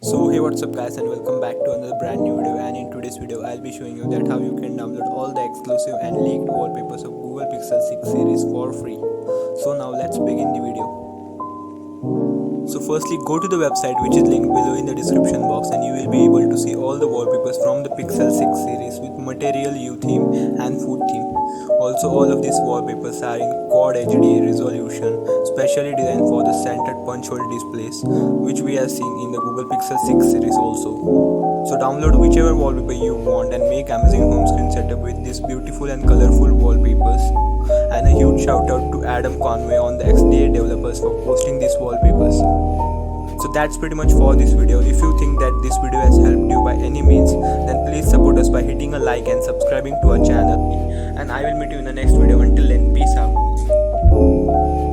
So hey, what's up guys, and welcome back to another brand new video. And in today's video I'll be showing you that how you can download all the exclusive and leaked wallpapers of Google Pixel 6 series for free. So now let's begin the video. So firstly, go to the website which is linked below in the description box, and you will be able to see all the wallpapers from the Pixel 6 series with Material U theme and Food theme. Also, all of these wallpapers are in Quad HD resolution, specially designed for the centered punch hole displays, which we are seeing in the Google Pixel 6 series also. So download whichever wallpaper you want and make amazing home screen setup with these beautiful and colorful wallpapers. And a huge shout out to Adam Conway on the XDA developers for posting these wallpapers. So that's pretty much for this video. If you think that this video has helped you by any means, then please support us by hitting a like and subscribing to our channel. And I will meet you in the next video. Until then, peace out.